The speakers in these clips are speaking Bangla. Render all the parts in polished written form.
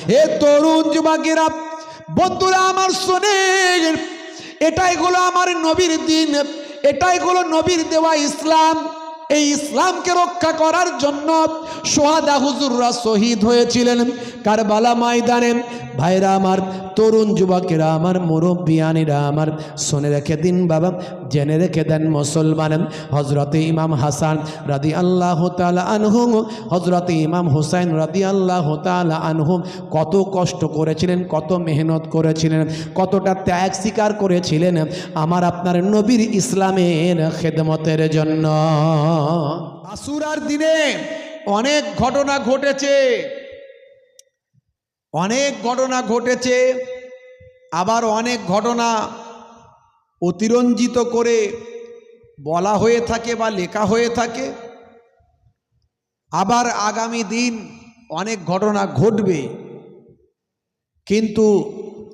হে তরুণ যুবকেরা, বন্ধুরা আমার শুনেন, এটাই হলো আমার নবীর দিন, এটাই হলো নবীর দেওয়া ইসলাম। এই ইসলামকে রক্ষা করার জন্য সোহাদা হুজুররা শহীদ হয়েছিলেন কারবালা ময়দানে। ভাইরা আমার, তরুণ যুবকেরা আমার, মুরব্বিয়ানিরা আমার, শুনে রেখে দিন বাবা, জেনে রেখে দেন মুসলমান, হজরতে ইমাম হাসান রাদিয়াল্লাহু তাআলা আনহু, হজরতে ইমাম হুসাইন রাদিয়াল্লাহু তাআলা আনহু কত কষ্ট করেছিলেন, কত মেহনত করেছিলেন, কতটা ত্যাগ স্বীকার করেছিলেন আমার আপনার নবীর ইসলামের খেদমতের জন্য। আশুরার দিনে অনেক ঘটনা ঘটেছে, অনেক ঘটনা ঘটেছে, আবার অনেক ঘটনা অতিরঞ্জিত করে বলা হয়ে থাকে বা লেখা হয়ে থাকে। আবার আগামী দিন অনেক ঘটনা ঘটবে, কিন্তু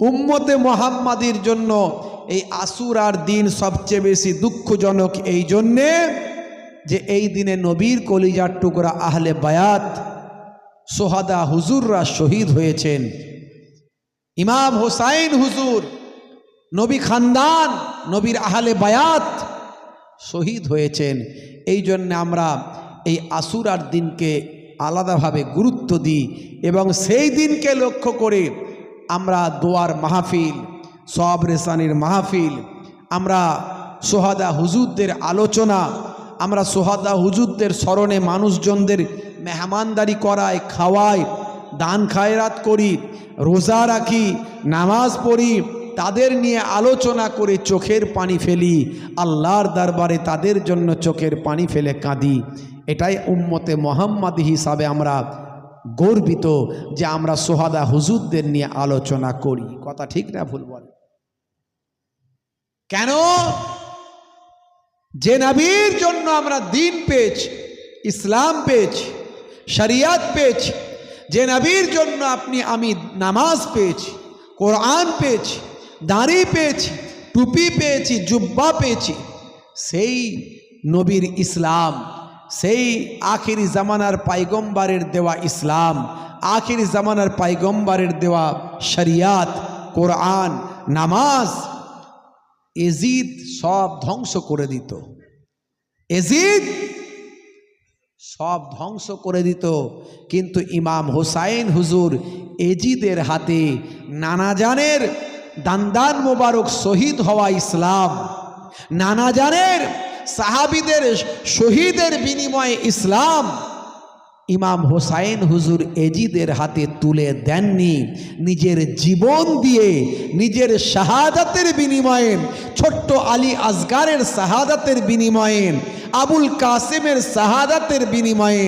উম্মতে মুহাম্মাদির জন্য এই আশুরার দিন সবচেয়ে বেশি দুঃখজনক এই জন্যে যে এই দিনে নবীর কলিজার টুকরা আহলে বায়াত সোহাদা হুজুররা শহীদ হয়েছেন। ইমাম হুসাইন হুজুর, নবী খানদান, নবীর আহলে বায়াত শহীদ হয়েছেন। এই জন্য আমরা এই আশুরার দিনকে আলাদাভাবে গুরুত্ব দিই এবং সেই দিনকে লক্ষ্য করে আমরা দোয়ার মাহফিল, সবরেসানির মাহফিল, আমরা সোহাদা হুজুরদের আলোচনা, আমরা সোহাদা হুজুরদের স্মরণে মানুষজনদের মেহমানদারি করাই, খাওয়াই, দান খায়রাত করি, রোজা রাখি, নামাজ পড়ি, তাদের নিয়ে আলোচনা করে চোখের পানি ফেলি, আল্লাহর দরবারে তাদের জন্য চোখের পানি ফেলে কাঁদি। এটাই উম্মতে মুহাম্মাদি হিসাবে আমরা গর্বিত যে আমরা সোহাদা হুজুরদের নিয়ে আলোচনা করি। কথা ঠিক না ভুল বল? কেন? যে নবীর জন্য আমরা দিন পেয়েছি, ইসলাম পেয়েছি, শরিয়ত পেয়েছি, যে নবীর জন্য আপনি আমি নামাজ পেয়েছি, কোরআন পেয়েছি, দাড়ি পেয়েছি, টুপি পেয়েছি, জুব্বা পেয়েছি, সেই নবীর ইসলাম, সেই আখিরি জামানার পায়গম্বরের দেওয়া ইসলাম, আখিরি জামানার পায়গম্বরের দেওয়া শরিয়ত, কোরআন, নামাজ, এজিদ সব ধ্বংস করে দিত। এজিদ সব ধ্বংস করে দিত, কিন্তু ইমাম হুসাইন হুজুর এজিদের হাতে নানাজানের দান্দান মোবারক শহীদ হওয়া ইসলাম, নানাজানের সাহাবীদের শহীদের বিনিময়ে ইসলাম ইমাম হুসাইন হুজুর এজিদের হাতে তুলে দেননি। নিজের জীবন দিয়ে, নিজের শাহাদাতের বিনিময়ে, ছোট্ট আলী আসগারের শাহাদাতের বিনিময়ে, আবুল কাসেমের শাহাদাতের বিনিময়ে,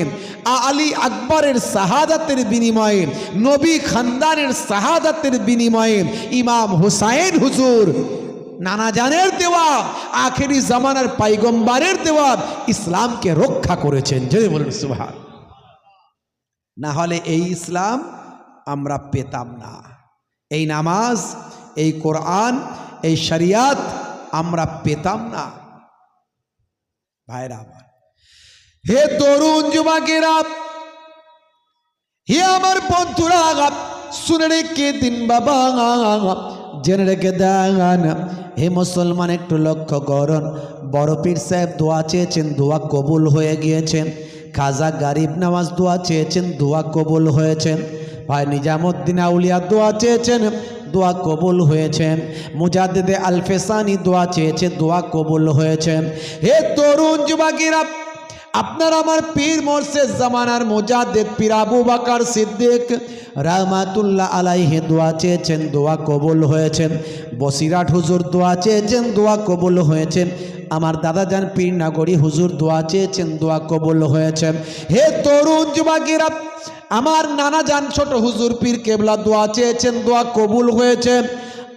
আলী আকবরের শাহাদাতের বিনিময়ে, নবী খানদানের শাহাদাতের বিনিময়ে ইমাম হুসাইন হুজুর নানাজানের দেওয়া আখেরি জামানার পায়গম্বরের দেওয়া ইসলামকে রক্ষা করেছেন। যদি বলেন সুবহান। না হলে এই ইসলাম আমরা পেতাম না, এই নামাজ, এই কোরআন, এই শরিয়ত আমরা পেতাম না। ভাইরা আমার, হে তরুণ যুবকেরা, হে আমার বন্ধুরা, শুনে রেখে দিন বাবা, জেনে রেখে দেন। হে মুসলমান, একটু লক্ষ্য করুন, বড় পীর সাহেব দোয়া চেয়েছেন, দোয়া কবুল হয়ে গিয়েছেন। খাজা গরিব নওয়াজ দোয়া চেয়েছেন, দোয়া কবুল হয়েছেন। ভাই নিজামুদ্দিন আউলিয়া দোয়া চেয়েছেন, দোয়া কবুল হয়েছেন। মুজাদ্দিদে আলফেসানি দোয়া চেয়েছে, দোয়া কবুল হয়েছে। হে তরুণ যুবকেরা, আপনার আমার পীর মোর্শেদ জামানার মুজাদ্দিদ পীর আবু বকর সিদ্দিক রাহমাতুল্লাহ আলাইহি দোয়া চেয়েছেন, দোয়া কবুল হয়েছেন। বসিরাট হুজুর দোয়া চেয়েছেন, দোয়া কবুল হয়েছেন। আমার দাদা জান পীর নাগরী হুজুর দোয়া চেয়েছেন, দোয়া কবুল হয়েছেন। হে তরুণ যুবকেরা, আমার নানা জান ছোট হুজুর পীর কেবলা দোয়া চেয়েছেন, দোয়া কবুল হয়েছে।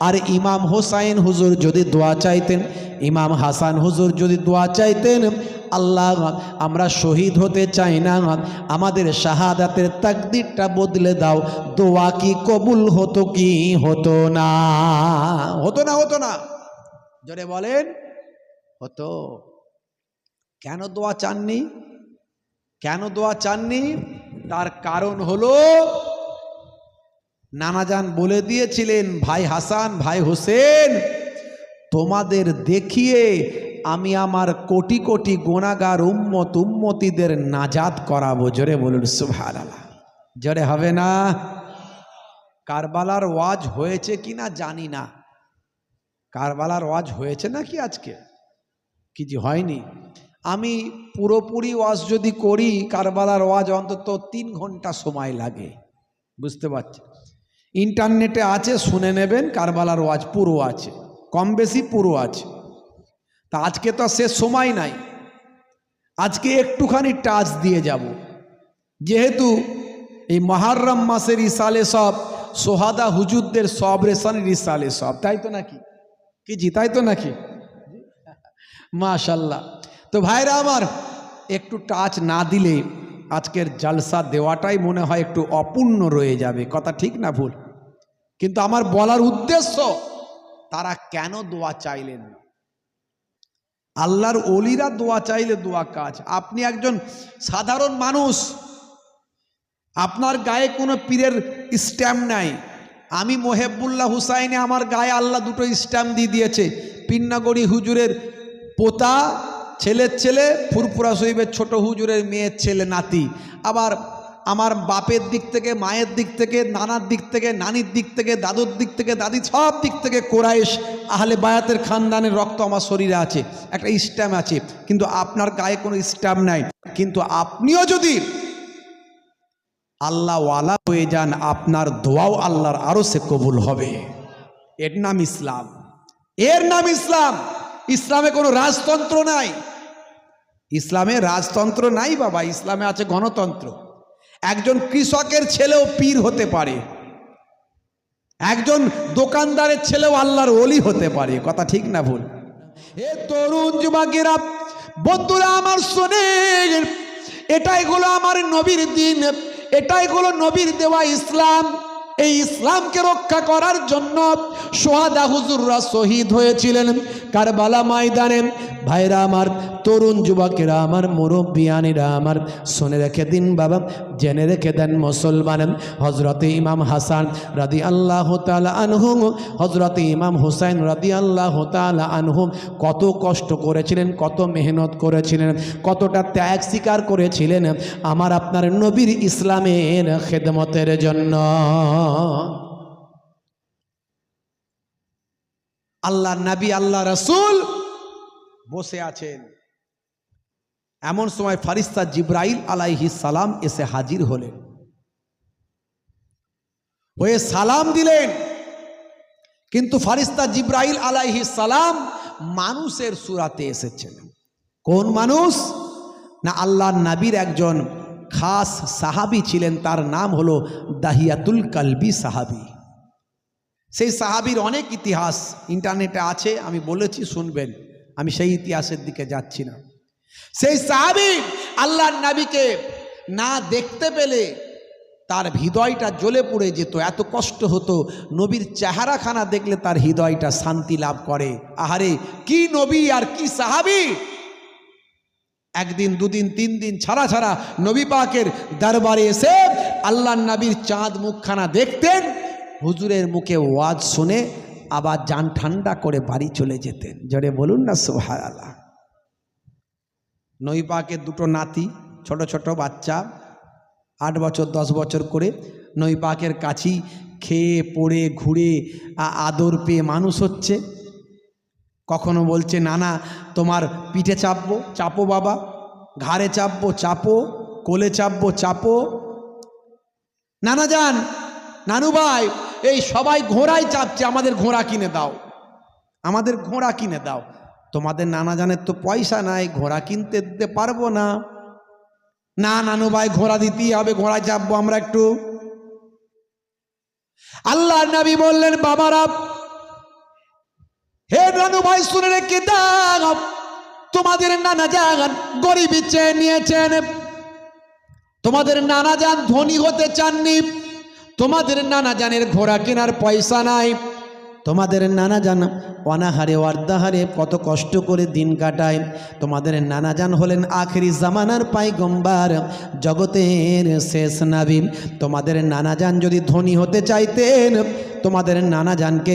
আর ইমাম হুসাইন হুজুর যদি দোয়া চাইতেন, ইমাম হাসান হুজুর যদি দোয়া চাইতেন, আল্লাহ আমরা শহীদ হতে চাই না, আমাদের শাহাদাতের তাকদীরটা বদলে দাও, দোয়া কি কবুল হতো কি হতো না? হতো না? হতো না? জোরে বলেন, হতো। কেন দোয়া চাননি? কেন দোয়া চাননি? তার কারণ হলো নানাজান বলে দিয়েছিলেন, ভাই হাসান ভাই হোসেন, তোমাদের দেখিয়ে আমি আমার কোটি কোটি গুনাহগার উম্মতিদের নাজাত করাবো। জোরে বলুন সুবহানাল্লাহ। জোরে হবে না? কারবালার ওয়াজ হয়েছে কিনা জানি না, কারবালার ওয়াজ হয়েছে নাকি আজকে? কিছু হয়নি। আমি পুরোপুরি ওয়াজ যদি করি, কারবালার ওয়াজ অন্তত 3 ঘন্টা সময় লাগে, বুঝতে পারছি। ইন্টারনেটে আছে, শুনে নেবেন, কারবালার ওয়াজ পুরো আছে, কম বেশি পুরো আছে। তা আজকে তো সে সময় নাই, আজকে একটুখানি টাচ দিয়ে যাব। যেহেতু এই মুহররম মাসের ইসালে সব, সোহাদা হুজুরদের সব রেশানের ইসালে সব, তাই তো নাকি? কি জি, তাই তো নাকি? মাশাল্লাহ। তো ভাইরা আমার, একটু টাচ না দিলে আজকের জালসা দেওয়াটাই মনে হয় একটু অপূর্ণ রয়ে যাবে। কথা ঠিক না ভুল? কিন্তু আমার বলার উদ্দেশ্য, তারা কেন দোয়া চাইলেন? আল্লাহর ওলিরা দোয়া চাইলে দোয়া কাজ। আপনি একজন সাধারণ মানুষ, আপনার গায়ে কোনো পীরের স্ট্যাম্প নাই। আমি মোহেবুল্লাহ হুসাইনে, আমার গায়ে আল্লাহ দুটো স্ট্যাম্প দিয়ে দিয়েছে। পিন্নাগড়ি হুজুরের পোতা, ছেলের ছেলে, ফুরফুরা শরীফের ছোট হুজুরের মেয়ের ছেলে, নাতি। আবার আমার বাপের দিক থেকে, মায়ের দিক থেকে, নানার দিক থেকে, নানির দিক থেকে, দাদুর দিক থেকে, দাদি, সব দিক থেকে কোরাইশ আহলে বায়াতের খানদানের রক্ত আমার শরীরে আছে, একটা স্ট্যাম্প আছে। কিন্তু আপনার গায়ে কোনো স্ট্যাম্প নাই। কিন্তু আপনিও যদি আল্লাহওয়ালা হয়ে যান, আপনার দোয়াও আল্লাহর আরশে কবুল হবে। এর নাম ইসলাম, এর নাম ইসলাম। ইসলামে কোনো রাজতন্ত্র নাই, ইসলামে রাজতন্ত্র নাই বাবা, ইসলামে আছে গণতন্ত্র। একজন কৃষকের ছেলেও পীর হতে পারে, একজন দোকানদারের ছেলেও আল্লাহর ওলি হতে পারে। কথা ঠিক না ভুল? এ তরুণ যুবকেরা, বন্ধুরা আমার, শোনেন, এটাই হলো আমার নবীর দিন, এটাই হলো নবীর দেওয়া ইসলাম। এই ইসলামকে রক্ষা করার জন্য সোহাদা হুজুররা শহীদ হয়েছিলেন কারবালা ময়দানে। ভাইরা আমার, তরুণ যুবকেরা আমার, মুরব্বিয়ানিরা আমার, শুনে রেখে দিন বাবা, জেনে রেখে দেন মুসলমান। হজরতে ইমাম হাসান রাদিয়াল্লাহু তাআলা আনহু, হজরতে ইমাম হুসাইন রাদিয়াল্লাহু তাআলা আনহু কত কষ্ট করেছিলেন, কত মেহনত করেছিলেন, কতটা ত্যাগ স্বীকার করেছিলেন আমার আপনার নবীর ইসলামের খেদমতের জন্য। আল্লাহ নবী, আল্লাহ রাসূল বসে আছেন। এমন সময় ফারিস্তা জিব্রাইল আলাইহিস সালাম এসে হাজির হলেন, হয়ে সালাম দিলেন। কিন্তু ফারিস্তা জিব্রাইল আলাইহিস সালাম মানুষের সূরাতে এসেছেন। কোন মানুষ? না, আল্লাহর নবীর একজন খাস সাহাবী ছিলেন, তার নাম হলো দাহিয়াতুল কালবি সাহাবী। সেই সাহাবীর অনেক ইতিহাস ইন্টারনেটে আছে, আমি বলেছি, শুনবেন। আমি সেই ইতিহাসের দিকে যাচ্ছি না। সেই সাহাবী আল্লাহর নবীকে না দেখতে পেলে তার হৃদয়টা জ্বলে পড়ে যেত, এত কষ্ট হতো। নবীর চেহারাখানা দেখলে তার হৃদয়টা শান্তি লাভ করে। আহারে, কি নবী আর কি সাহাবী! একদিন, দুদিন, 3 দিন ছাড়া ছাড়া নবী পাকের দরবারে এসে আল্লাহর নবীর চাঁদ মুখখানা দেখতেন। হুজুরের মুখে ওয়াজ শুনে আবার জান ঠান্ডা করে বাড়ি চলে যেতেন। জোরে বলুন না সুবহানাল্লাহ। নবী পাকের দুটো নাতি, ছোট ছোট বাচ্চা, 8 বছর 10 বছর করে নবী পাকের কাছেই খেয়ে পড়ে ঘুরে আদর পেয়ে মানুষ হচ্ছে। কখনো বলছে, নানা তোমার পিঠে চাপবো, চাপো বাবা, ঘাড়ে চাপবো, চাপো, কোলে চাপবো, চাপো। নানা যান, নানু ভাই, এই সবাই ঘোড়ায় চাপছে, আমাদের ঘোড়া কিনে দাও, আমাদের ঘোড়া কিনে দাও। তোমাদের নানা জানের তো পয়সা নাই, ঘোড়া কিনতে দিতে পারবো না। না নানু ভাই, ঘোড়া দিতেই হবে, ঘোড়ায় চাপবো আমরা একটু। আল্লাহর নবী বললেন, বাবারা, হে নানু ভাই, শুনে রেখে দাও, তোমাদের নানা জান গরিবী চেয়ে নিয়েছেন, তোমাদের নানা জান ধনী হতে চাননি, তোমাদের নানা জানের ঘোড়া কেনার পয়সা নাই, তোমাদের নানাজান অনাহারে ওয়ার্দাহারে কত কষ্ট করে দিন কাটায়। তোমাদের নানাজান হলেন আখেরি জামানার পায়গম্বার, জগতের শেষ নবী। তোমাদের নানাজান যদি ধনী হতে চাইতেন, তোমাদের নানাজানকে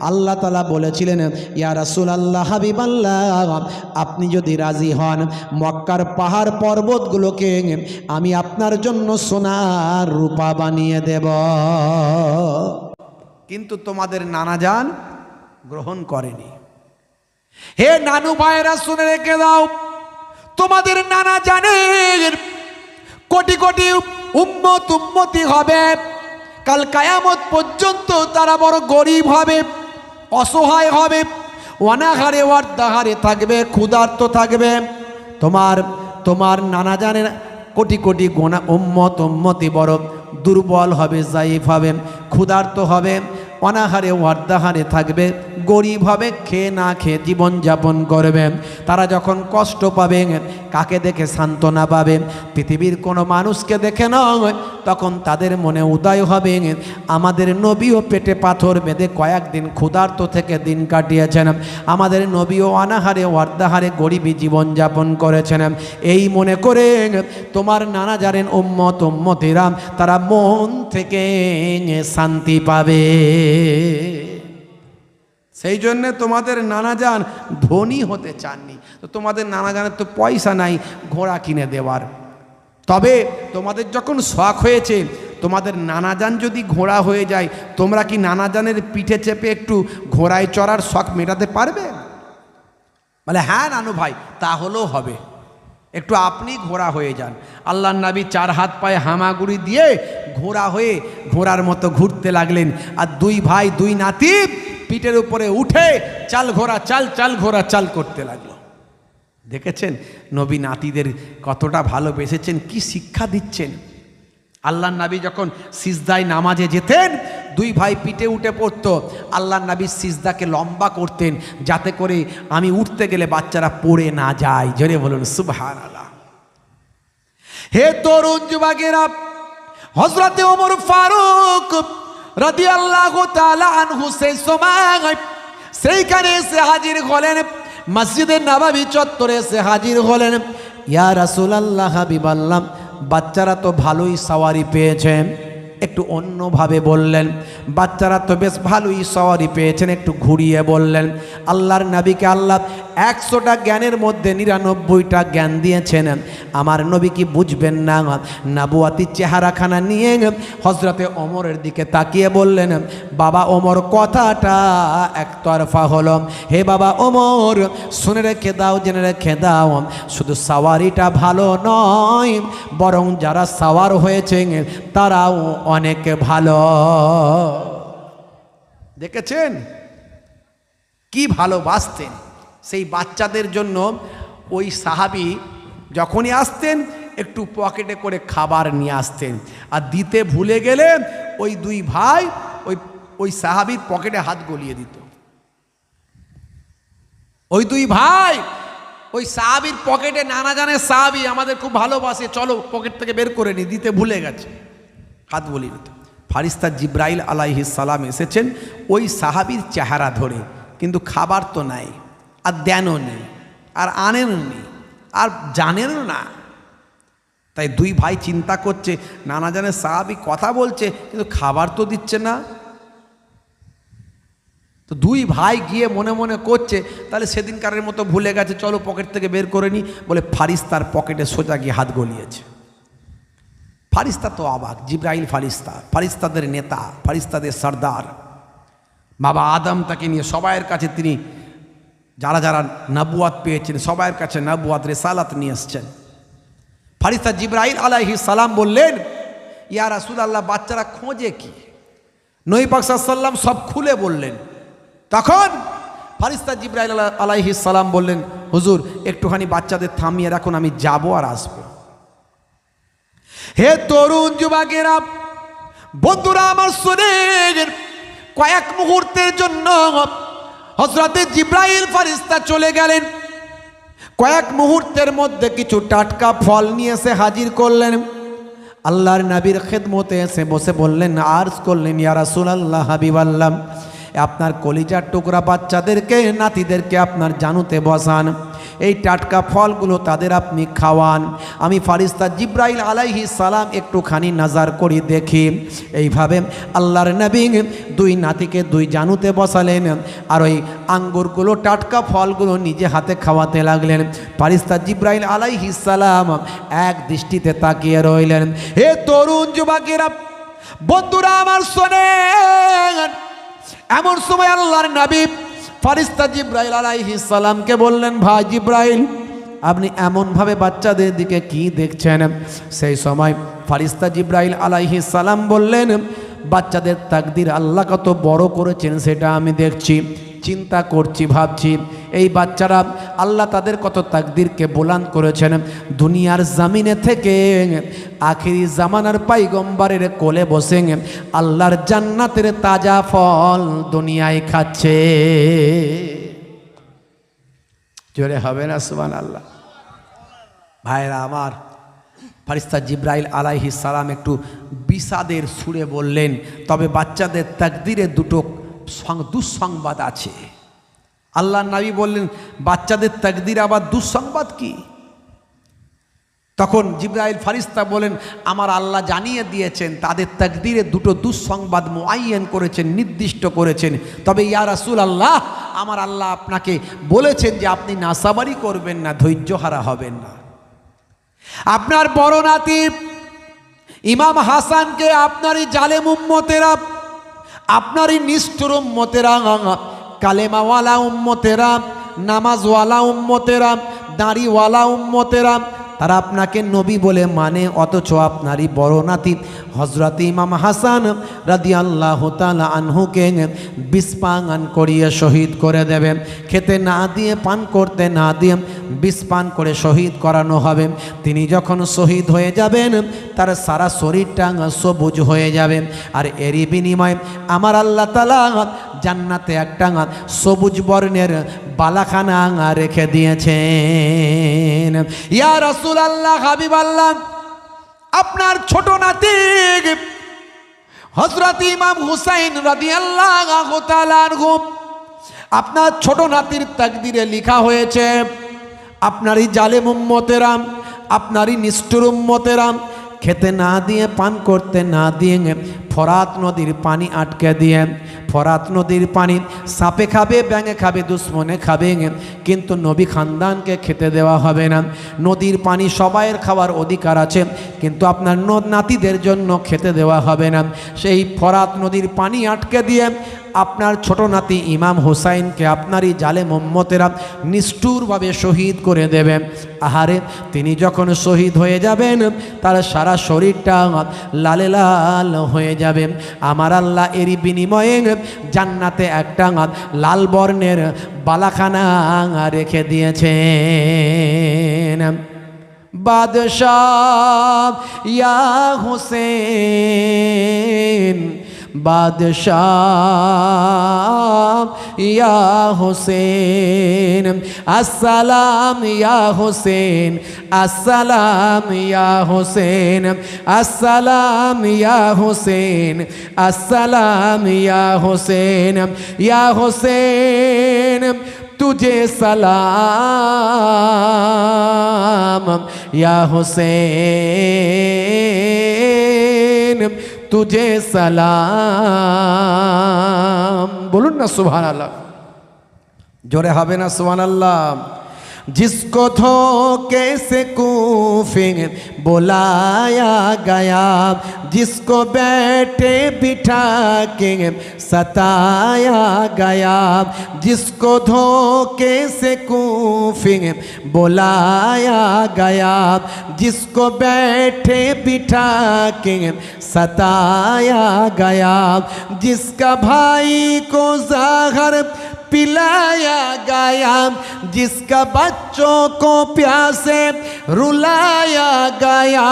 আল্লাহ তাআলা বলেছিলেন, ইয়া রাসূলুল্লাহ হাবিবাল্লাহ, আপনি যদি রাজি হন মক্কার পাহাড় পর্বতগুলোকে আমি আপনার জন্য সোনার রূপা বানিয়ে দেব। কিন্তু তোমাদের নানাজান গ্রহণ করেনি। হে নানু ভাইরা শুনে রেখে দাও, তোমাদের নানাজানের কোটি কোটি উম্মতি হবে। কাল কিয়ামত পর্যন্ত তারা বড় গরিব হবে, অসহায় হবে, অনাহারে ওয়ার্দাহারে থাকবে, ক্ষুধার্ত থাকবে। তোমার নানাজানের কোটি কোটি গোনা উম্মতি বড় দুর্বল হবে, জাইফ হবে, ক্ষুধার্ত হবে, অনাহারে ওয়ার্দাহারে থাকবে, গরিব হবে, খেয়ে না খেয়ে জীবনযাপন করবে। তারা যখন কষ্ট পাবে কাকে দেখে সান্ত্বনা পাবে? পৃথিবীর কোনো মানুষকে দেখে নয়। তখন তাদের মনে উদয় হবে আমাদের নবীও পেটে পাথর বেঁধে কয়েকদিন ক্ষুধার্ত থেকে দিন কাটিয়েছেন, আমাদের নবীও অনাহারে ওয়ার্দাহারে গরিবী জীবনযাপন করেছেন। এই মনে করে তোমার নানা জানেন উম্মতিরা তারা মন থেকে শান্তি পাবে। সেই জন্যে তোমাদের নানাজান ধনী হতে চাননি। তো তোমাদের নানাজানের তো পয়সা নাই ঘোড়া কিনে দেওয়ার। তবে তোমাদের যখন শখ হয়েছে, তোমাদের নানাজান যদি ঘোড়া হয়ে যায়, তোমরা কি নানাজানের পিঠে চেপে একটু ঘোড়ায় চড়ার শখ মেটাতে পারবে? বলে হ্যাঁ নানু ভাই, তাহলেও হবে, একটু আপনি ঘোড়া হয়ে যান। আল্লাহর নবী 4 হাত পায়ে হামাগুড়ি দিয়ে ঘোড়া হয়ে ঘোড়ার মতো ঘুরতে লাগলেন। আর 2 ভাই 2 নাতি পিঠের উপরে উঠে চাল ঘোড়া চাল, চাল ঘোড়া চাল করতে লাগলো। দেখেছেন নবী নাতিদের কতটা ভালোবেসেছেন, কি শিক্ষা দিচ্ছেন। আল্লাহর নবী যখন সিজদায় নামাজে যেতেন, 2 ভাই পিঠে উঠে পড়তো। আল্লাহর নবী সিজদাকে লম্বা করতেন যাতে করে আমি উঠতে গেলে বাচ্চারা পড়ে না যায়। জোরে বলুন সুবহানাল্লাহ। হে তরুণ যুবকেরা, হযরত ওমর ফারুক রাদিয়াল্লাহু তাআলা আনহু সেই সময় সেইখানে এসে হাজির হলেন, মসজিদে নববী চত্বরে এসে হাজির হলেন। ইয়া রাসূলুল্লাহ হাবিবাল্লাহ, বাচ্চারা তো ভালোই সওয়ারি পেয়েছে। একটু অন্যভাবে বললেন, বাচ্চারা তো বেশ ভালোই সওয়ারি পেয়েছেন, একটু ঘুরিয়ে বললেন। আল্লাহর নবীকে আল্লাহ 100টা জ্ঞানের মধ্যে 99টা জ্ঞান দিয়েছেন। আমার নবী কি বুঝবেন না? নবুয়াতি চেহারাখানা নিয়ে হযরতে ওমরের দিকে তাকিয়ে বললেন, বাবা ওমর, কথাটা একতরফা হলো। হে বাবা ওমর, শুনে রেখে দাও, জেনে রেখে দাও, শুধু সওয়ারিটা ভালো নয়, বরং যারা সওয়ার হয়েছে তারাও অনেক ভালো। দেখেছেন কি ভালোবাসতেন সেই বাচ্চাদের জন্য। ওই সাহাবী যখনই আসতেন একটু পকেটে করে খাবার নিয়ে আসতেন, আর দিতে ভুলে গেলে ওই 2 ভাই ওই সাহাবীর পকেটে হাত গলিয়ে দিত। ওই 2 ভাই ওই সাহাবীর পকেটে, নানা জানের সাহাবী আমাদের খুব ভালোবাসে, চলো পকেট থেকে বের করে নি, দিতে ভুলে গেছে, হাত গলিয়ে দিত। ফারিস্তা জিব্রাইল আলাইহিস সালাম এসেছেন ওই সাহাবীর চেহারা ধরে, কিন্তু খাবার তো নাই, আর দেনও নেই, আর আনেনও নেই, আর জানেনও না। তাই 2 ভাই চিন্তা করছে, নানা জানের সাহাবী কথা বলছে কিন্তু খাবার তো দিচ্ছে না। তো 2 ভাই গিয়ে মনে মনে করছে, তাহলে সেদিনকারের মতো ভুলে গেছে, চলো পকেট থেকে বের করে নি, বলে ফারিস্তার পকেটে সোজা গিয়ে হাত গলিয়েছে। ফারিস্তা তো অবাক, জিব্রাইল ফারিস্তা, ফারিস্তাদের নেতা, ফারিস্তাদের সর্দার, বাবা আদম তাকে নিয়ে সবাইয়ের কাছে তিনি যারা যারা নবুয়াত পেয়েছেন সবাইয়ের কাছে নবুয়াত রিসালাত নিয়ে এসছেন। ফারিস্তা জিব্রাইল আলাইহিস সালাম বললেন, ইয়া রাসূলুল্লাহ, বাচ্চারা খোঁজে কি? নবী পাক সাল্লাল্লাহু আলাইহি ওয়াসাল্লাম সব খুলে বললেন। তখন ফারিস্তা জিব্রাইল আলাইহিস সালাম বললেন, হুজুর একটুখানি বাচ্চাদের থামিয়ে রাখুন, আমি যাব আর আসব। হে তরুণ যুবকেরা, বন্ধুরা আমার, শুনেন, কয়েক মুহূর্তের জন্য হযরতে জিব্রাইল ফারিস্তা চলে গেলেন। কয়েক মুহূর্তের মধ্যে কিছু টাটকা ফল নিয়ে এসে হাজির করলেন। আল্লাহর নবীর খেদমতে এসে বসে বললেন, আরজ করলেন, ইয়া রাসূলুল্লাহ হাবিবাল্লাহ, আপনার কলিজার টুকরা বাচ্চাদেরকে নাতিদেরকে আপনার জানুতে বসান, এই টাটকা ফলগুলো তাদের আপনি খাওয়ান। আমি ফারিস্তা জিব্রাইল আলাইহিস সালাম একটুখানি নাজার করি দেখি। এইভাবে আল্লাহর নবী দুই নাতিকে দুই জানুতে বসালেন, আর ওই আঙ্গুরগুলো টাটকা ফলগুলো নিজে হাতে খাওয়াতে লাগলেন। ফারিস্তা জিব্রাইল আলাইহিস সালাম এক দৃষ্টিতে তাকিয়ে রইলেন। হে তরুণ যুবকেরা, বন্ধুরা আমার শোনেন, এমন সময় আল্লাহর নবী ফারিস্তা জিব্রাইল আলাইহিস সালামকে বললেন, ভাই জিব্রাইল, আপনি এমনভাবে বাচ্চাদের দিকে কি দেখছেন? সেই সময় ফারিস্তা জিব্রাইল আলাইহিস সালাম বললেন, বাচ্চাদের তাকদীর আল্লাহ কত বড় করেছেন সেটা আমি দেখছি, চিন্তা করছি, ভাবছি এই বাচ্চারা আল্লাহ তাদের কত তাকদীরকে বুলান্দ করেছেন। দুনিয়ার জামিনে থেকে আখিরি জামানার পাইগম্বরের কোলে বসে আল্লাহর জান্নাতের তাজা ফল দুনিয়ায় খাচ্ছে। জোরে হবে না সুবহানাল্লাহ? ভাইরা আমার, ফারিস্তা জিব্রাইল আলাইহিস সালাম একটু বিষাদের সুরে বললেন, তবে বাচ্চাদের তাকদীরে দুটো দুঃসংবাদ আছে। আল্লাহর নবী বললেন, বাচ্চাদের তাকদীর আবার দুঃসংবাদ কি? তখন জিব্রাইল ফারিস্তা বলেন, আমার আল্লাহ জানিয়ে দিয়েছেন তাদের তাকদীরে দুটো দুঃসংবাদ মুআয়্যান করেছেন, নির্দিষ্ট করেছেন। তবে ইয়া রাসূলুল্লাহ, আমার আল্লাহ আপনাকে বলেছেন যে আপনি নাসাবারি করবেন না, ধৈর্যহারা হবেন না। আপনার বড় নাতি ইমাম হাসানকে আপনারই জালেম উম্মতেরা, আপনারই নিষ্ঠুর উম্মতেরা, কালেমাওয়ালা উম্মতেরা, নামাজওয়ালা উম্মতেরা, দাড়িওয়ালা উম্মতেরা, তারা আপনাকে নবী বলে মানে, অথচ আপনারই বড় নাতি হযরত ইমাম হাসান রাদিয়াল্লাহু তাআলা আনহুকে বিষপান করিয়ে শহীদ করে দেবেন। খেতে না দিয়ে, পান করতে না দিয়ে বিষপান করে শহীদ করানো হবে। তিনি যখন শহীদ হয়ে যাবেন, তার সারা শরীরটা সবুজ হয়ে যাবে। আর এরই বিনিময়ে আমার আল্লাহ তাআলা জান্নাতে একটা সবুজ বর্ণের বালাখানা রেখে দিয়েছেন। ইয়া রাসূলুল্লাহ, হাবিবাল্লাহ, আপনার ছোট নাতি হযরত ইমাম হুসাইন রাদিয়াল্লাহু তাআলা আনহু, আপনার ছোট নাতির তাকদীরে লেখা হয়েছে আপনারই জালেম উম্মতেরা, আপনারই নিষ্ঠুর উম্মতেরা খেতে না দিয়ে, পান করতে না দিয়ে ফরাত নদীর পানি আটকে দিয়ে, ফরাত নদীর পানি সাপে খাবে, ব্যাঙে খাবে, দুশ্মনে খাবে, কিন্তু নবী খানদানকে খেতে দেওয়া হবে না। নদীর পানি সবাইয়ের খাওয়ার অধিকার আছে, কিন্তু আপনার নাতিদের জন্য খেতে দেওয়া হবে না। সেই ফরাত নদীর পানি আটকে দিয়ে আপনার ছোট নাতি ইমাম হুসাইনকে আপনারই জালেম উম্মতেরা নিষ্ঠুরভাবে শহীদ করে দেবেন। আহারে, তিনি যখন শহীদ হয়ে যাবেন, তার সারা শরীরটা লালে লাল হয়ে যাবে। আমার আল্লাহ এরই বিনিময়ে জান্নাতে একটা লাল বর্ণের বালাখানা রেখে দিয়েছেন। বাদশাহ ইয়া হুসেন, বাদশাহ ইয়া হুসেন, আসসালাম ইয়া হুসেন, আসসালাম ইয়া হুসেন, আসসালাম ইয়া হুসেন, আসসালাম ইয়া হুসেন, ইয়া হুসেন तुझे सलाम, या हुसैन तुझे सलाम। बोलून ना सुभान अल्लाह, जोरे হবে না सुभान अल्लाह। जिसको धोखे से कूफे बुलाया गया, जिसको बैठे बिठा के सताया गया, जिसको धोखे से कूफे बुलाया गया, जिसको बैठे बिठा के सताया गया, जिसका भाई को ज़हर पिलाया गया, जिसका बच्चों को प्यासे रुलाया गया,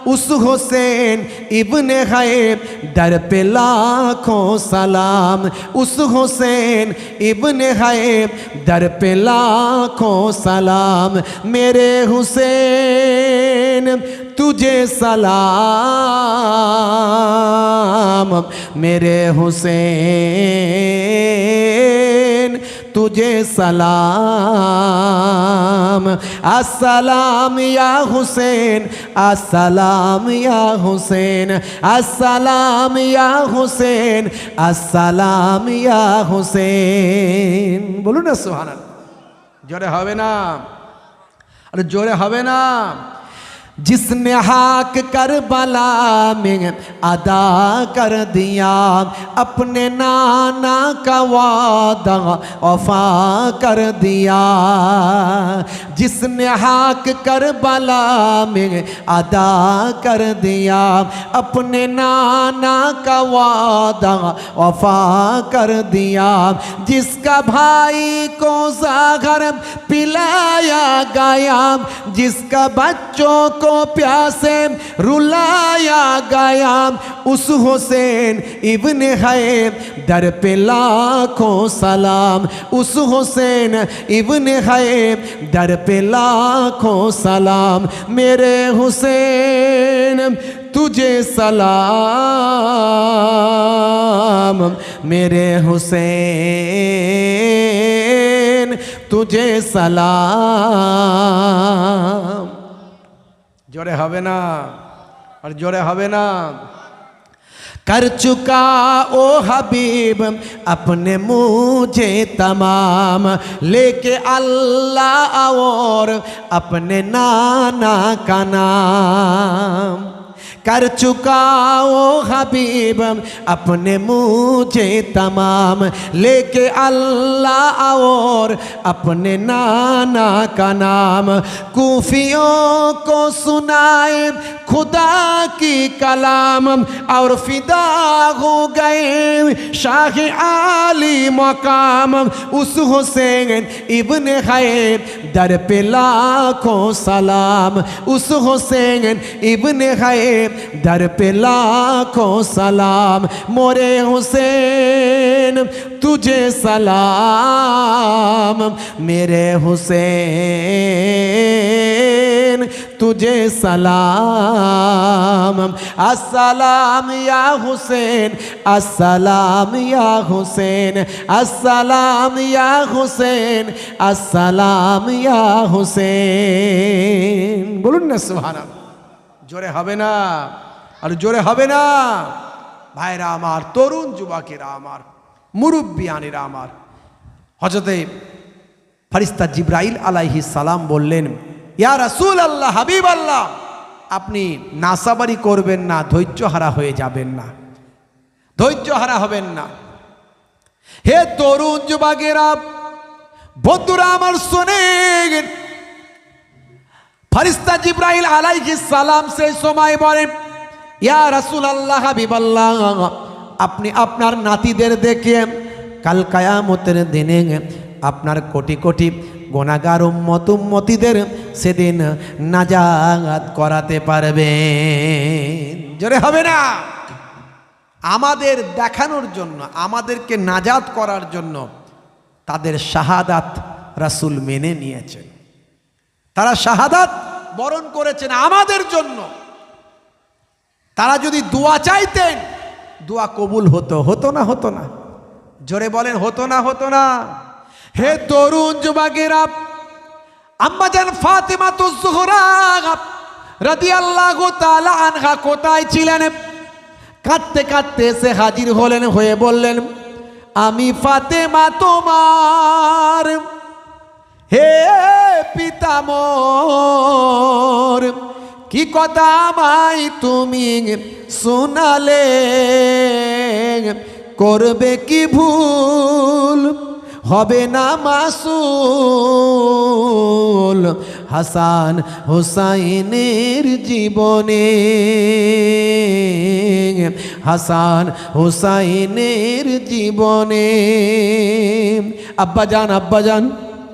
उस हुसैन इब्ने हैब दर पे लाखों सलाम, उस हुसैन इब्ने हैब दर पे लाखों सलाम। मेरे हुसैन तुझे सलाम मेरे हुसैन तुझे सलाम अस्सलाम या हुसैन अस्सलाम या हुसैन अस्सलाम या हुसैन अस्सलाम या हुसैन बोलूं ना सुभानाल्लाह जोरे हवे ना अरे जोरे हवे ना जिसने हाक करबला में अदा कर दिया अपने नाना का वादा वफा कर दिया जिसने हाक करबला में अदा कर दिया अपने नाना का वादा वफा कर दिया जिसका भाई को ज़हर पिलाया गया जिसका बच्चों को प्यासे रुलाया गया उस हुसैन इब्ने है दर पे लाखों सलाम उस हुसैन इब्ने है दर पे लाखों सलाम मेरे हुसैन तुझे सलाम मेरे हुसैन तुझे सलाम जोरे हवे ना और जोरे हवे ना कर चुका ओ हबीब अपने मुझे तमाम लेके अल्लाह और अपने नाना का नाम कर चुका ओ हबीब अपने मुझे तमाम लेके अल्लाह और अपने नाना का नाम कूफियों को सुनाए खुदा की कलाम और फिदा हो गए शाह आली मकाम उस हुसैन इब्ने खैर दर पे लाखों सलाम उस हुसैन इब्ने खैर दर पे लाखों सलाम मोरे हुसैन तुझे सलाम मेरे हुसैन तुझे सलाम अस्सलाम या हुसैन अस्सलाम या हुसैन अस्सलाम या हुसैन अस्सलाम या हुसैन बोलुन ना सुभानाल्लाह जोरे हवे ना और जोरे हवे ना भाईरा आमार तरुण जुबाकेरा आमार मुरुब्बियानेरा आमार हजरते फरिश्ता जिब्राइल आलाइहिस सालाम बोललेन या रसूल अल्लाह हबीब अल्लाह अपनी नासाबारी करबेन ना धैर्यहारा हये जाबेन ना धैर्यहारा हबेन ना हे तरुण जुबाकेरा बंधुरा आमार शुनेन फरिश्ता जिब्राइल आलाइहिस सालाम से समय बोलेन या रसूल अल्लाह हबीब अल्लाह अपनी अपनार नातीदेर देखे कल कियामतेर दिने आपनार कोटी कोटी गुनाहगार उम्मत उम्मतीदेर सेदिन नाजात कराते पारबेन जोरे हबे ना आमादेर देखानोर जन्य आमादेरके नाजात करार जन्य तादेर शाहादात रसूल मेने नियेछेन तारा शाहादात बरण करेছেন আমাদের জন্য তারা যদি দোয়া চাইতেন দোয়া কবুল হতো হতো না জোরে বলেন হতো না হে তরুণ যুবকেরা আম্মা জান ফাতিমাতুজ জোহরা রাদিয়াল্লাহু তাআলা আনহা কোথায় ছিলেন কাঁদতে কাঁদতে এসে হাজির হলেন হয়ে বললেন আমি ফাতেমা তোমার हे पिता मोर की कथा आमाय तुमी सुनाले करबे की भूल हबे ना मासूल हासान हुसैनेर जीवने हासान हुसैनेर जीवने अब्बा जान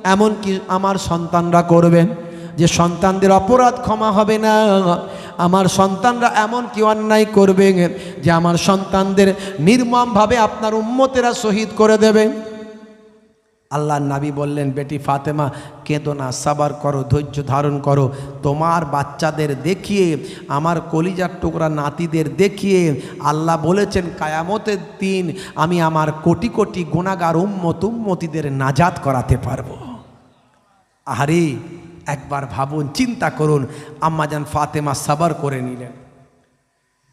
एमन कि आमार सन्तानरा करबेन जे सन्तानदेर अपराध क्षमा हबे ना आमार सन्तानरा एमन कि अन्याय करबे जे आमार सन्तानदेर निर्मम भावे आपनार उम्मतेरा शहीद करे देबे আল্লাহর নবী বললেন, বেটি ফাতেমা কেঁদো না, সাবার করো, ধৈর্য ধারণ করো। তোমার বাচ্চাদের দেখিয়ে, আমার কলিজার টুকরা নাতিদের দেখিয়ে আল্লাহ বলেছেন কায়ামতের দিন আমি আমার কোটি কোটি গুনাহগার উম্মতিদের নাজাত করাতে পারবো। আরে একবার ভাবুন, চিন্তা করুন। আম্মাজান ফাতেমা সাবার করে নিলেন,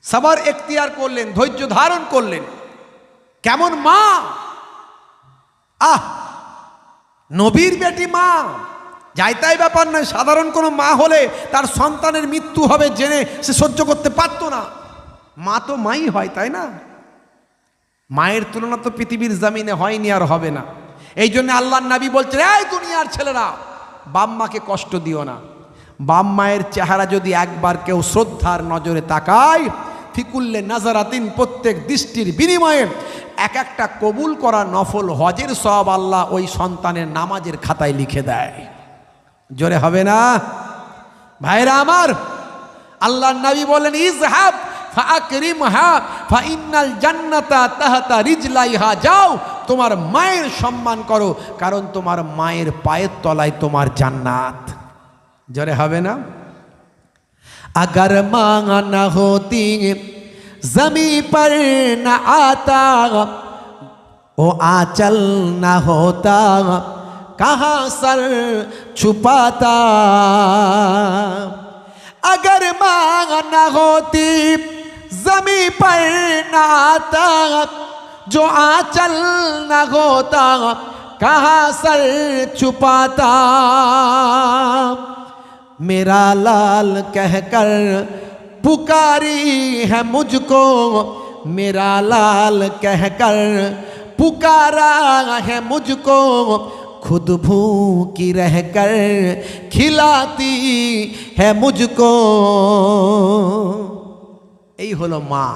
সাবার এখতিয়ার করলেন, ধৈর্য ধারণ করলেন। কেমন মা! নবীর বেটি মা, যাইতাই ব্যাপার নয়। সাধারণ কোনো মা হলে তার সন্তানের মৃত্যু হবে জেনে সে সহ্য করতে পারত না। মা তো মাই হয়, তাই না? মায়ের তুলনা তো পৃথিবীর জমিনে হয়নি আর হবে না। এই জন্য আল্লাহর নবী বলছেন, এই দুনিয়ার ছেলেরা, বাপ মাকে কষ্ট দিও না। বাপ মায়ের চেহারা যদি একবার কেউ শ্রদ্ধার নজরে তাকায়, ফিকুল্লে নাজারাতিন, প্রত্যেক দৃষ্টির বিনিময়ে এক একটা কবুল করা নফল হজের সওয়াব আল্লাহ ওই সন্তানের নামাজের খাতায় লিখে দেয়। জোরে হবে না ভাইরা আমার? আল্লাহর নবী বলেন, ইজহাব ফাআকরিমহা ফাইন্নাল জান্নাতা তাহতা রিজলাইহা। যাও, তোমার মায়ের সম্মান করো, কারণ তোমার মায়ের পায়ের তলায় তোমার জান্নাত। জোরে হবে না? अगर मांग न होती जमी पर न आता, ओ आंचल न होता कहाँ सर छुपाता। अगर मांग न होती जमी पर न आता, जो आंचल न होता कहाँ सर छुपाता। मेरा लाल कहकर पुकारी है मुझको, मेरा लाल कहकर पुकारा है मुझको, खुद भूखी रहकर खिलाती है मुझको। এই হলো মা।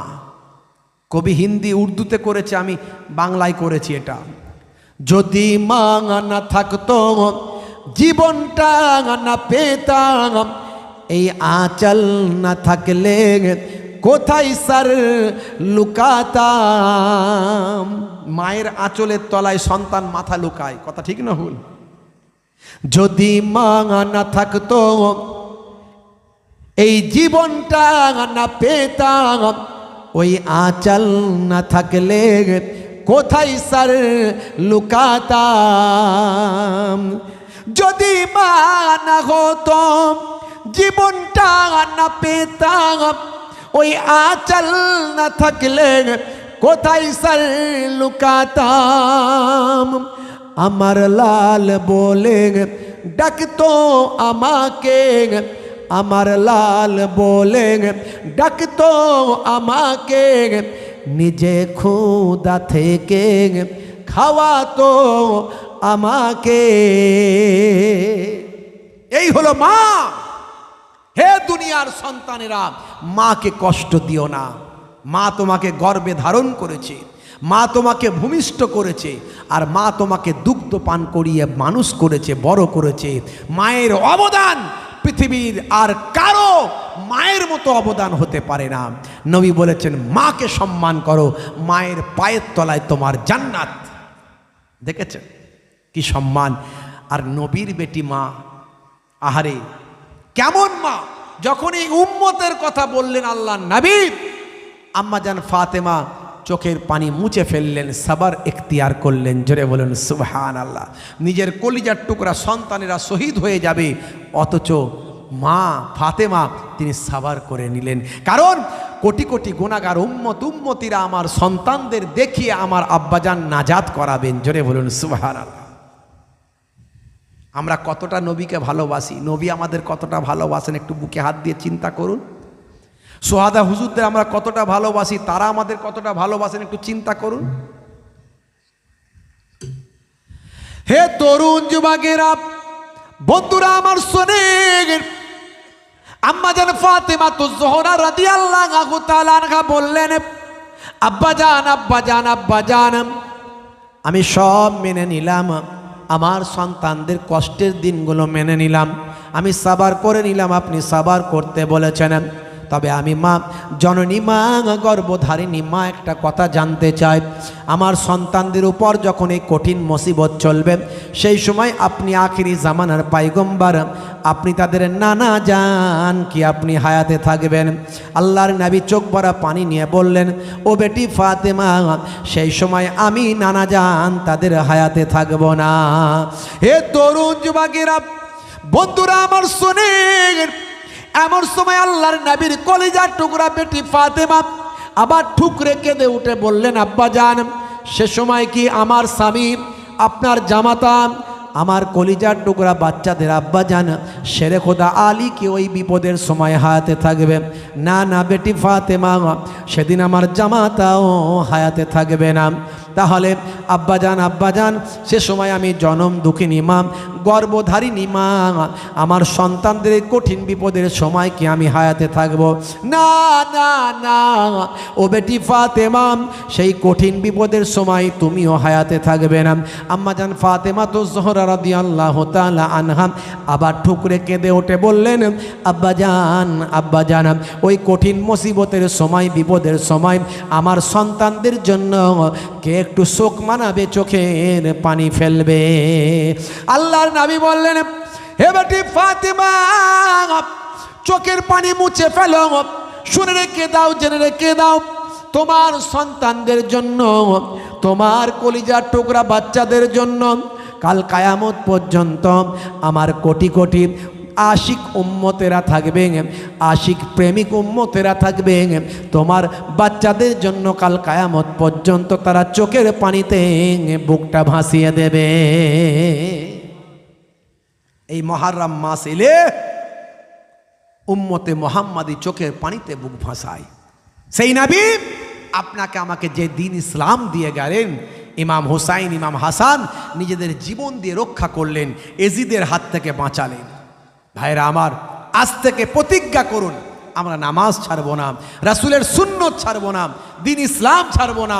কবি হিন্দি উর্দুতে করেছে, আমি বাংলায় করেছি এটা। যদি মা না থাকতো জীবনটা না পেতাম, এই আঁচল না থাকলে কোথায় স্যার লুকাতাম। মায়ের আঁচলের তলায় সন্তান মাথা লুকায়, কথা ঠিক না ভুল? যদি মা না থাকতো এই জীবনটা না পেতাম, ওই আঁচল না থাকলে কোথায় স্যার লুকাতাম। যদি মা না হতো জীবনটা না পেতাম, ওই আঁচল না থাকলে কোথায় স্যার লুকাতাম। আমার লাল বলে ডাকতো আমাকে, আমার লাল বলে ডাকতো আমাকে, নিজে ক্ষুধা থেকে খাওয়াতো আমাকে। এই হলো মা। হে দুনিয়ার সন্তানেরা, মাকে কষ্ট দিও না। মা তোমাকে গর্ভে ধারণ করেছে, মা তোমাকে ভূমিষ্ঠ করেছে, আর মা তোমাকে দুগ্ধ পান করিয়ে মানুষ করেছে, বড় করেছে। মায়ের অবদান পৃথিবীর আর কারো মায়ের মতো অবদান হতে পারে না। নবী বলেছেন, মাকে সম্মান করো, মায়ের পায়ের তলায় তোমার জান্নাত। দেখেছেন কি সম্মান? আর নবীর বেটি মা, আহারে কেমন মা! যখন এই উম্মতের কথা বললেন আল্লাহর নবী, আম্মাজান ফাতেমা চোখের পানি মুছে ফেললেন, সাবার এখতিয়ার করলেন। জোরে বলেন সুবহানাল্লাহ। নিজের কলিজার টুকরা সন্তানেরা শহীদ হয়ে যাবে, অথচ মা ফাতেমা তিনি সাবার করে নিলেন। কারণ কোটি কোটি গুনাহগার উম্মতিরা আমার সন্তানদের দেখিয়ে আমার আব্বাজান নাজাত করাবেন। জোরে বলুন সুবহানাল্লাহ। আমরা কতটা নবীকে ভালোবাসি, নবী আমাদের কতটা ভালোবাসেন, একটু বুকে হাত দিয়ে চিন্তা করুন। সোহাদা হুজুরদের আমরা কতটা ভালোবাসি, তারা আমাদের কতটা ভালোবাসেন, একটু চিন্তা করুন। হে তরুণ যুবকেরা, বন্ধুরা আমার শোনেন, আম্মাজান ফাতেমাতুজ জোহরা রাদিয়াল্লাহু তাআলা আনহা বললেন, আব্বাজান আব্বাজান আব্বাজান, আমি সব মেনে নিলাম, আমার সন্তানদের কষ্টের দিনগুলো মেনে নিলাম, আমি সাবার করে নিলাম, আপনি সাবার করতে বলেছেন। তবে আমি মা, জননী মা, গর্ভধারিণী মা একটা কথা জানতে চাই, আমার সন্তানদের উপর যখন এই কঠিন মুসিবত চলবে, সেই সময় আপনি আখিরি জামানার পায়গম্বর, আপনি তাদের নানা জান কি আপনি হায়াতে থাকবেন? আল্লাহর নবী চোখ ভরা পানি নিয়ে বললেন, ও বেটি ফাতেমা, সেই সময় আমি নানা জান তাদের হায়াতে থাকব না। হে তরুণ যুবকেরা, বন্ধুরা আমার শুনেন, এমন সময় আল্লাহর নবীর কলিজার টুকরা বেটি ফাতেমা আবার ঠুকরে কেঁদে উঠে বললেন, আব্বা জান, সে সময় কি আমার স্বামী, আপনার জামাতা, আমার কলিজার টুকরা বাচ্চাদের আব্বা জান শেরে খোদা আলী কি ওই বিপদের সময় হায়াতে থাকবে? না না বেটি ফাতেমা, সেদিন আমার জামাতাও হায়াতে থাকবে না। তাহলে আব্বাজান, সে সময় আমি জনম দুঃখিনী মা, গর্ভধারিণী মা, আমার সন্তানদের কঠিন বিপদের সময় কি আমি হায়াতে থাকব? না না না, ও বেটি ফাতেমা, সেই কঠিন বিপদের সময় তুমিও হায়াতে থাকবে না। আম্মাজান ফাতেমা তো জোহরা রাদিয়াল্লাহু তাআলা আনহা আবার ঠুকরে কেঁদে উঠে বললেন, আব্বাজান, ওই কঠিন মুসিবতের সময়, বিপদের সময় আমার সন্তানদের জন্য কে একটু শোক মানাবে, চোখের পানি ফেলবে? আল্লাহর নবী বললেন, হে বেটি ফাতেমা, চোখের পানি মুছে ফেলো, শুনে রেখে দাও, জেনে রেখে দাও, তোমার সন্তানদের জন্য, তোমার কলিজার টুকরা বাচ্চাদের জন্য কাল কায়ামত পর্যন্ত আমার কোটি কোটি আশিক উম্মতেরা থাকবে, আশিক প্রেমিক উম্মতেরা থাকবে, তোমার বাচ্চাদের জন্য কাল কায়ামত পর্যন্ত তারা চোখের পানিতে বুকটা ভাসিয়ে দেবে। এই মুহররম মাস এলে উম্মতে মুহাম্মাদি চোখের পানিতে বুক ভাসায়। সেই নবী আপনাকে আমাকে যে দিন ইসলাম দিয়ে গেলেন, ইমাম হুসাইন, ইমাম হাসান নিজেদের জীবন দিয়ে রক্ষা করলেন, এজিদের হাত থেকে বাঁচালেন। ভাইরা আমার, আজ থেকে প্রতিজ্ঞা করুন, আমরা নামাজ ছাড়বো না, রাসূলের সুন্নত ছাড়বো না, দিন ইসলাম ছাড়বো না।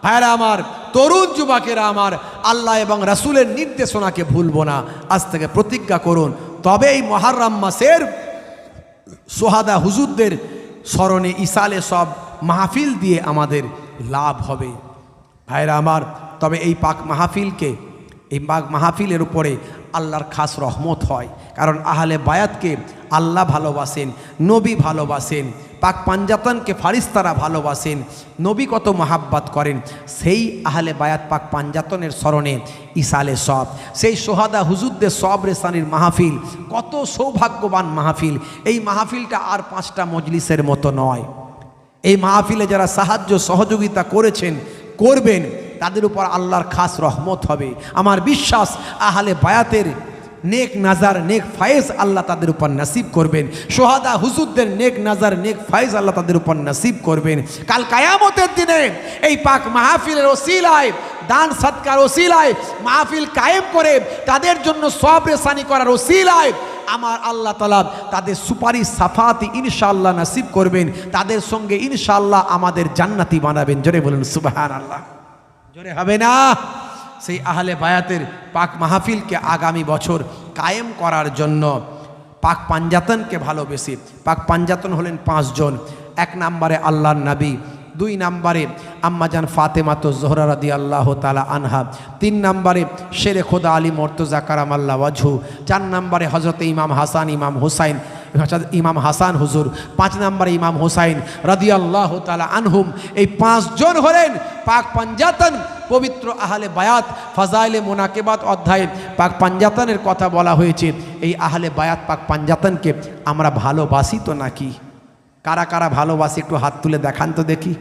ভাইরা আমার, তরুণ যুবকেরা আমার, আল্লাহ এবং রাসূলের নির্দেশনাকে ভুলবো না। আজ থেকে প্রতিজ্ঞা করুন, তবে এই মুহররম মাসের সোহাদা হুজুরদের স্মরণে ইসালে সব মাহফিল দিয়ে আমাদের লাভ হবে। ভাইরা আমার, তবে এই পাক মাহফিলকে, এই পাক মাহফিলের উপরে আল্লাহর খাস রহমত হয়, কারণ আহলে বায়াতকে আল্লাহ ভালোবাসেন, নবী ভালোবাসেন, পাক পাঞ্জাতনকে ফারিস্তারা ভালোবাসেন, নবী কত মহাব্বত করেন। সেই আহলে বায়াত পাক পাঞ্জাতনের স্মরণে ইসালে সব, সেই সোহাদা হুজুরদের সব রেসানির মাহফিল কত সৌভাগ্যবান মাহফিল। এই মাহফিলটা আর 5টা মজলিসের মতো নয়। এই মাহফিলে যারা সাহায্য সহযোগিতা করেছেন, করবেন, তাদের উপর আল্লাহর খাস রহমত হবে। আমার বিশ্বাস আহলে বায়াতের নেক নাজার, নেক ফায়েজ আল্লাহ তাদের উপর নসিব করবেন। সোহাদা হুজুরদের নেক নাজার, নেক ফায়েজ আল্লাহ তাদের উপর নসিব করবেন। কাল কিয়ামতের দিনে এই পাক মাহফিলের ওসিলায়, দান সদকার ওসিলায় মাহফিল কায়েম করে তাদের জন্য সওয়াব রেসানি করার ওসিলায় আমার আল্লাহ তাআলা তাদের সুপারিশ সাফাতি ইনশাআল্লাহ নসিব করবেন। তাদের সঙ্গে ইনশাআল্লাহ আমাদের জান্নাতি বানাবেন। জোরে বলুন সুবহানাল্লাহ। জোরে হবে না? সেই আহলে বায়াতের পাক মাহফিলকে আগামী বছর কায়েম করার জন্য পাক পাঞ্জাতনকে ভালোবেসে, পাক পাঞ্জাতন হলেন 5 জন। 1 নম্বরে আল্লাহর নবী, 2 নম্বরে আম্মাজান ফাতেমা তো জোহরা রাদিয়াল্লাহু তাআলা আনহা, 3 নম্বরে শেরে খোদা আলী মুর্তজা কারামাল্লাহ ওয়াজহু, 4 নম্বরে হযরত ইমাম হাসান, ইমাম হুসাইন, ইমাম হাসান হুজুর, 5 নম্বরে ইমাম হুসাইন রাদিয়াল্লাহু তাআলা আনহুম। এই 5 জন হলেন পাক পাঞ্জাতন। পবিত্র আহলে বায়াত ফাজাইলে মুনাকেবাত অধ্যায়ে পাক পাঞ্জাতনের কথা বলা হয়েছে। এই আহলে বায়াত পাক পাঞ্জাতনকে আমরা ভালোবাসি তো নাকি? কারা কারা ভালোবাসি একটু হাত তুলে দেখান তো দেখি,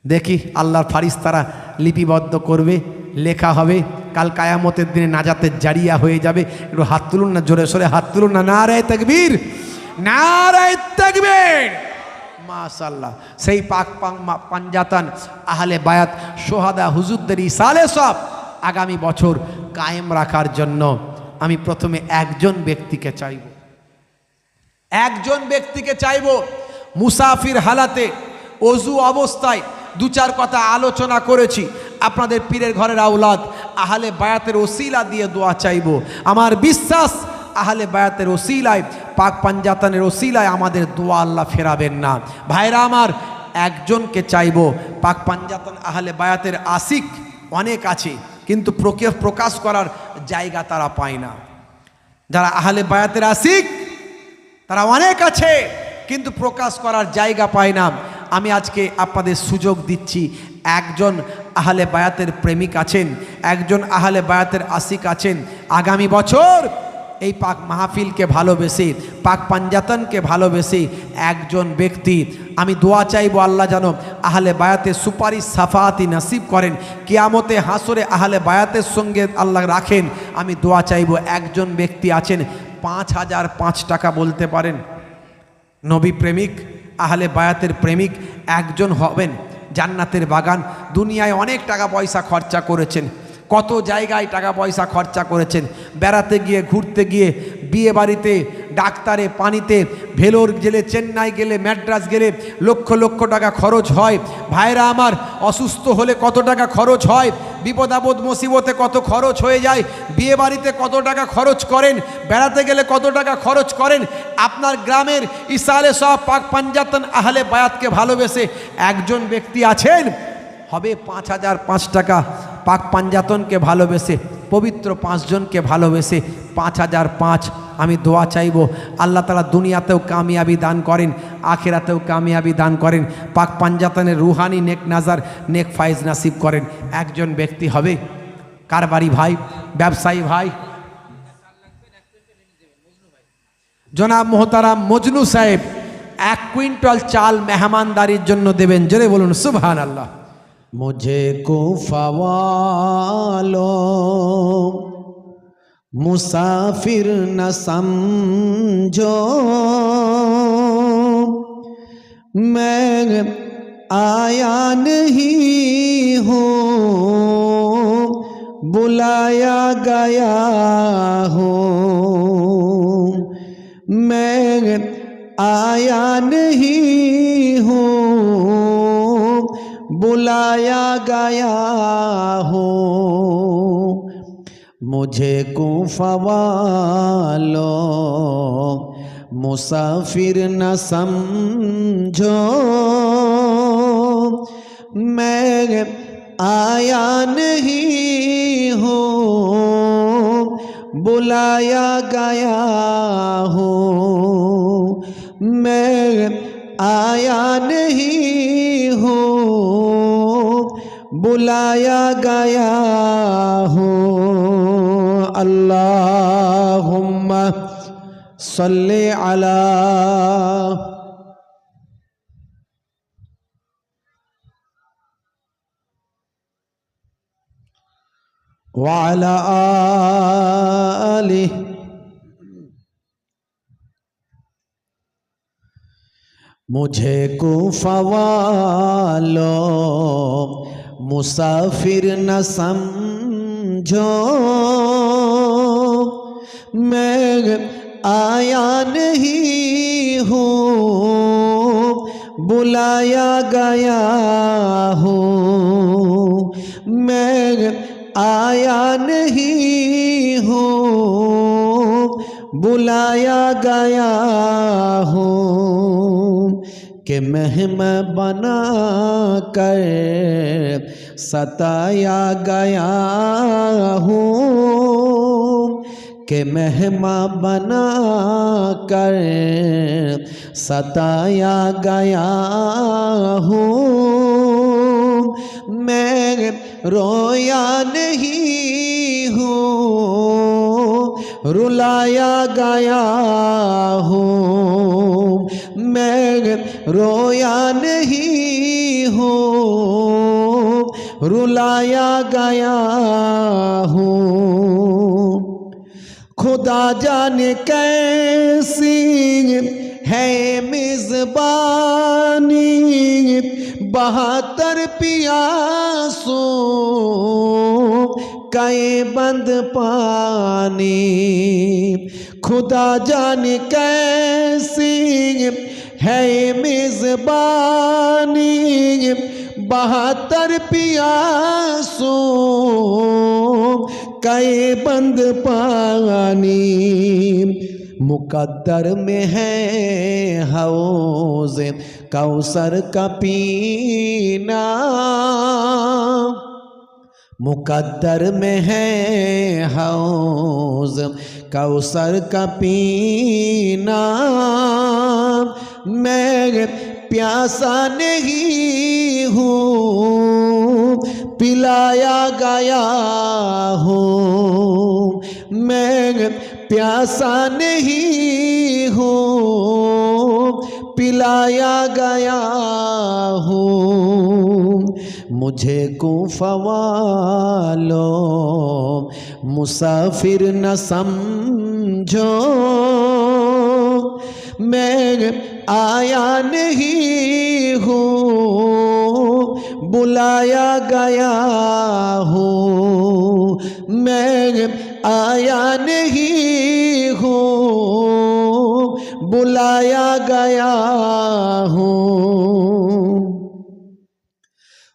দেখি। আল্লাহর ফারিস্তারা লিপিবদ্ধ করবে, লেখা হবে, কাল কায়ামতের দিনে নাজাতের জারিয়া হয়ে যাবে। একটু হাত তুলুন না, জোরে সোরে হাত তুলুন না। নারায়ে তাকবীর, নারায়ে তাকবীর। মাশাআল্লাহ। সেই পাক পাঞ্জাতন আহলে বায়াত সোহাদা হুজুরদের ইসালে সব আগামী বছর কায়েম রাখার জন্য আমি প্রথমে একজন ব্যক্তিকে চাইব, একজন ব্যক্তিকে চাইব মুসাফির হালাতে, অজু অবস্থায় 2-4 কথা আলোচনা করেছি। আপনাদের পীরের ঘরের আওলাদ আহলে বায়াতের ওসিলা দিয়ে দোয়া চাইব। আমার বিশ্বাস আহলে বায়াতের ওসিলায় পাক পাঞ্জাতনের ওসিলায় আমাদের দোয়া আল্লাহ ফেরাবেন না। ভাইরা আমার, একজনকে চাইবো, পাক পাঞ্জাতন আহলে বায়াতের আশিক অনেক আছে, কিন্তু প্রকাশ করার জায়গা তারা পায় না। যারা আহলে বায়াতের আশিক তারা অনেক আছে, কিন্তু প্রকাশ করার জায়গা পায় না। আমি আজকে আপনাদের সুযোগ দিচ্ছি, একজন আহলে বায়াতের প্রেমিক আছেন, একজন আহলে বায়াতের আশিক আছেন, আগামী বছর এই পাক মাহফিলকে ভালোবেসে, পাক পাঞ্জাতনকে ভালোবেসে একজন ব্যক্তি, আমি দোয়া চাইবো আল্লাহ যেন আহলে বায়াতের সুপারিশ সাফাতি নসিব করেন, কিয়ামতে হাসরে আহলে বায়াতের সঙ্গে আল্লাহ রাখেন। আমি দোয়া চাইবো, একজন ব্যক্তি আছেন 5005 টাকা বলতে পারেন, নবী প্রেমিক, আহলে বায়াতের প্রেমিক একজন হবেন, জান্নাতের বাগান। দুনিয়ায় অনেক টাকা পয়সা খরচা করেছেন, কত জায়গায় টাকা পয়সা খরচা করেছেন, বেড়াতে গিয়ে, ঘুরতে গিয়ে, বিয়ে বাড়িতে, ডাক্তারে, পানিতে, ভেলোর গেলে, চেন্নাই গেলে, ম্যাড্রাস গেলে লক্ষ লক্ষ টাকা খরচ হয়। ভাইরা আমার, অসুস্থ হলে কত টাকা খরচ হয়, বিপদ আপদ মুসিবতে কত খরচ হয়ে যায়, বিয়ে বাড়িতে কত টাকা খরচ করেন, বেড়াতে গেলে কত টাকা খরচ করেন। আপনার গ্রামের ইসালে সব পাক পাঞ্জাতন আহলে বায়াতকে ভালোবেসে একজন ব্যক্তি আছেন, হবে 5005 টাকা, পাক পাঞ্জাতনকে ভালোবেসে, পবিত্র 5 জনকে ভালোবেসে 5005। আমি দোয়া চাইব আল্লাহ তাআলা দুনিয়াতেও কামিয়াবি দান করেন, আখিরাতেও কামিয়াবি দান করেন, পাক পাঞ্জাতনের রুহানি নেক নাজার, নেক ফাইজ নাসিব করেন। একজন ব্যক্তি হবে, কারবারি ভাই, ব্যবসায়ী ভাই, জনাব মোহতারাম মজনু সাহেব 1 কুইন্টাল চাল মেহমানদারির জন্য দেবেন। জোরে বলুন সুবহানাল্লাহ। मुझे कूफा वालों मुसाफिर न समझो, मैं आया नहीं हूँ, बुलाया गया हूँ। मैं आया नहीं हूँ, बुलाया गया हूँ। मुझे कूफा वालों मुसाफिर न समझो, मैं आया नहीं हूँ, बुलाया गया हूँ। मैं आया नहीं हूँ, बुलाया गया हूँ। अल्लाहुम्मा सल्ले अला व अला आलिहि। मुझे कूफा वालों मुसाफिर न समझो, मैं आया नहीं हूँ, बुलाया गया हूँ। मैं आया नहीं हूँ, बुलाया गया हूँ। कि मेहमा बना कर सताया गया हूँ, कि मेहमा बना कर सताया गया हूँ। मैं रोया नहीं हूँ, रुलाया गया हूँ। मैं रोया नहीं हूँ, रुलाया गया हूँ। खुदा जाने कैसी है मेज़बानी 72 पियासों कए बंद पानी। खुदा जाने कैसी है मेज़बानी 72 पियासों कए बंद पानी। मुकद्दर में है हौज़ कौसर का पीना, मुकद्दर में है हौज़ कौसर का पीना। मैं प्यासा नहीं हूँ पिलाया गया हूँ, मैं प्यासा नहीं हूँ पिलाया गया हूँ। मुझे कूफा वालों मुसाफिर न समझो, मैं आया नहीं हूँ बुलाया गया हूँ, मैं आया नहीं हूँ बुलाया गया हूँ।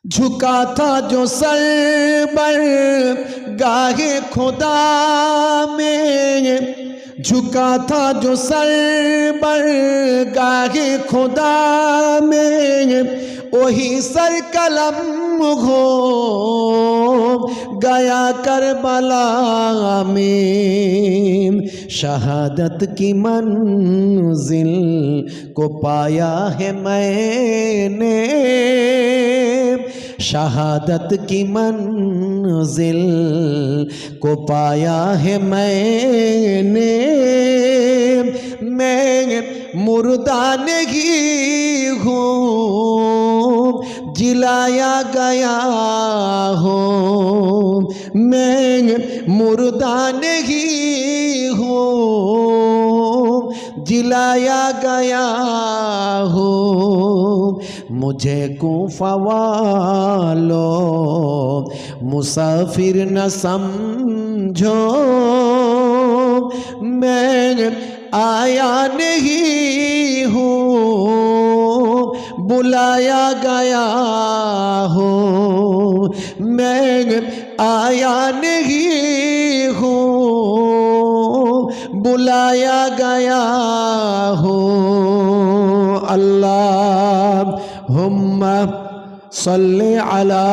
झुका था जो सर बर गाहे खुदा में, झुका था जो सर बर गाहे खुदा में, वही सर कलम हो गया करबला में। शहादत की मंजिल को पाया है मैंने, शहादत की मंजिल को पाया है मैंने। मैं मुर्दा नहीं हूँ जिलाया गया हूँ, मैं मुर्दा नहीं हूँ जिलाया गया हूँ। मुझे कूफा वालों मुसाफिर न समझो, मैं आया नहीं हूँ बुलाया गया हूँ, मैं आया नहीं हूँ बुलाया गया हूँ। अल्लाहुम्मा सल्ली अला